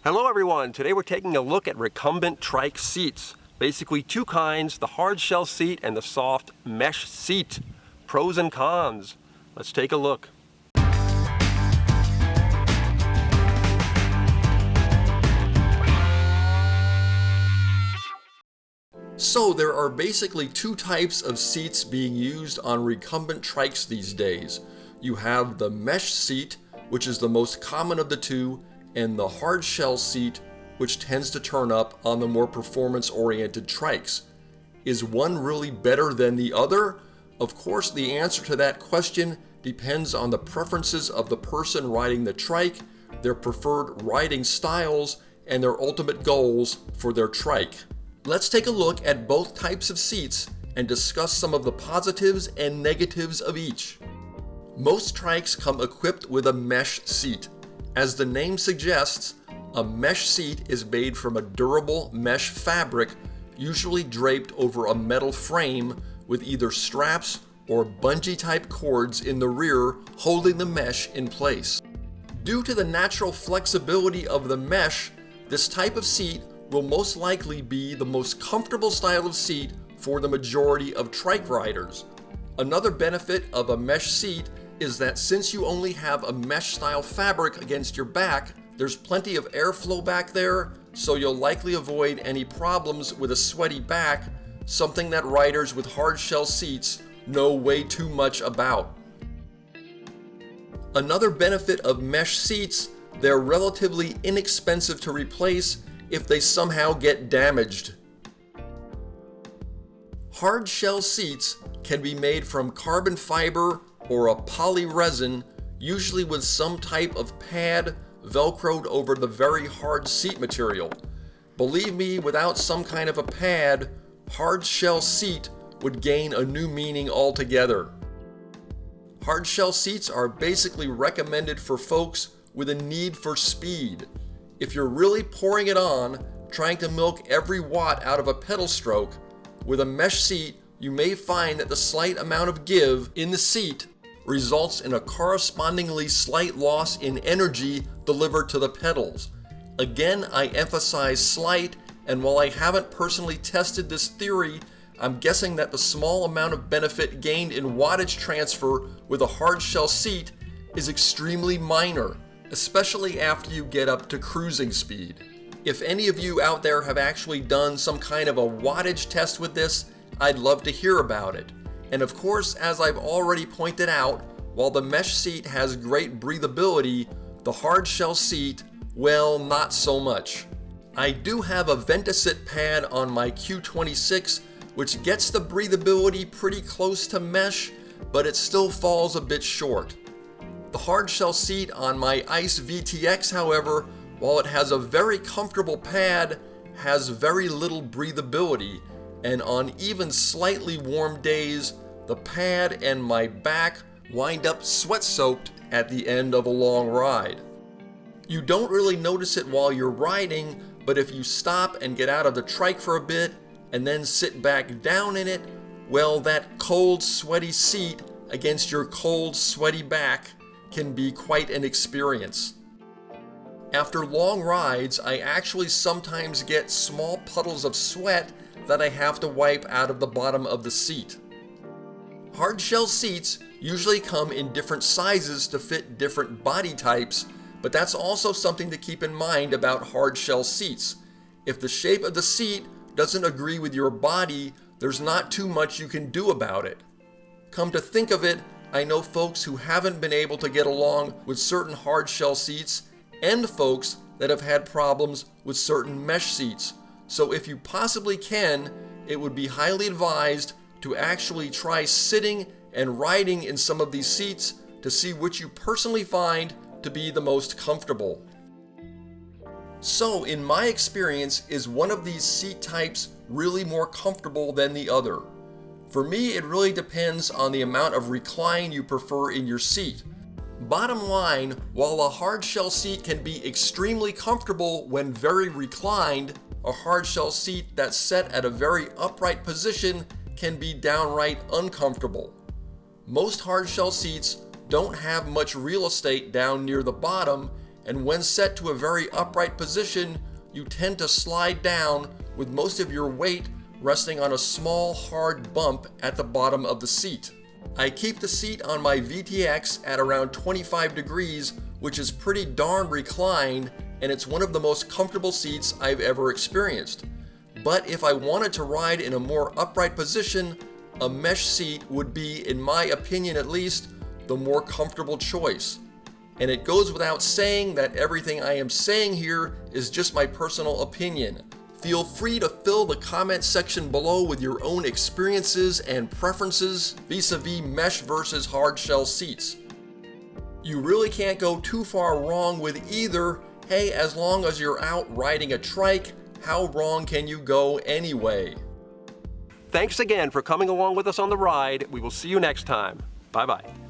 Hello everyone, today we're taking a look at Recumbent Trike seats. Basically two kinds, the hard shell seat and the soft mesh seat. Pros and cons. Let's take a look. So there are basically two types of seats being used on recumbent trikes these days. You have the mesh seat, which is the most common of the two, and the hard shell seat, which tends to turn up on the more performance-oriented trikes. Is one really better than the other? Of course, the answer to that question depends on the preferences of the person riding the trike, their preferred riding styles, and their ultimate goals for their trike. Let's take a look at both types of seats and discuss some of the positives and negatives of each. Most trikes come equipped with a mesh seat. As the name suggests, a mesh seat is made from a durable mesh fabric, usually draped over a metal frame with either straps or bungee type cords in the rear holding the mesh in place. Due to the natural flexibility of the mesh, this type of seat will most likely be the most comfortable style of seat for the majority of trike riders. Another benefit of a mesh seat is that since you only have a mesh style fabric against your back, there's plenty of airflow back there, so you'll likely avoid any problems with a sweaty back, something that riders with hard shell seats know way too much about. Another benefit of mesh seats, they're relatively inexpensive to replace if they somehow get damaged. Hard shell seats can be made from carbon fiber or a poly resin, usually with some type of pad velcroed over the very hard seat material. Believe me, without some kind of a pad, hard shell seat would gain a new meaning altogether. Hard shell seats are basically recommended for folks with a need for speed. If you're really pouring it on, trying to milk every watt out of a pedal stroke, with a mesh seat, you may find that the slight amount of give in the seat results in a correspondingly slight loss in energy delivered to the pedals. Again, I emphasize slight, and while I haven't personally tested this theory, I'm guessing that the small amount of benefit gained in wattage transfer with a hard shell seat is extremely minor, especially after you get up to cruising speed. If any of you out there have actually done some kind of a wattage test with this, I'd love to hear about it. And of course, as I've already pointed out, while the mesh seat has great breathability, the hard shell seat, well, not so much. I do have a Ventasit pad on my Q26, which gets the breathability pretty close to mesh, but it still falls a bit short. The hard shell seat on my Ice VTX, however, while it has a very comfortable pad, has very little breathability, and on even slightly warm days, the pad and my back wind up sweat-soaked at the end of a long ride. You don't really notice it while you're riding, but if you stop and get out of the trike for a bit and then sit back down in it, well, that cold, sweaty seat against your cold, sweaty back can be quite an experience. After long rides, I actually sometimes get small puddles of sweat that I have to wipe out of the bottom of the seat. Hard shell seats usually come in different sizes to fit different body types, but that's also something to keep in mind about hard shell seats. If the shape of the seat doesn't agree with your body, there's not too much you can do about it. Come to think of it, I know folks who haven't been able to get along with certain hard shell seats and folks that have had problems with certain mesh seats. So if you possibly can, it would be highly advised to actually try sitting and riding in some of these seats to see which you personally find to be the most comfortable. So in my experience, is one of these seat types really more comfortable than the other? For me, it really depends on the amount of recline you prefer in your seat. Bottom line, while a hard shell seat can be extremely comfortable when very reclined, a hard shell seat that's set at a very upright position can be downright uncomfortable. Most hard shell seats don't have much real estate down near the bottom, and when set to a very upright position, you tend to slide down with most of your weight resting on a small hard bump at the bottom of the seat. I keep the seat on my VTX at around 25 degrees, which is pretty darn reclined, and it's one of the most comfortable seats I've ever experienced. But if I wanted to ride in a more upright position, a mesh seat would be, in my opinion at least, the more comfortable choice. And it goes without saying that everything I am saying here is just my personal opinion. Feel free to fill the comment section below with your own experiences and preferences vis-a-vis mesh versus hard shell seats. You really can't go too far wrong with either. Hey, as long as you're out riding a trike, how wrong can you go anyway? Thanks again for coming along with us on the ride. We will see you next time. Bye-bye.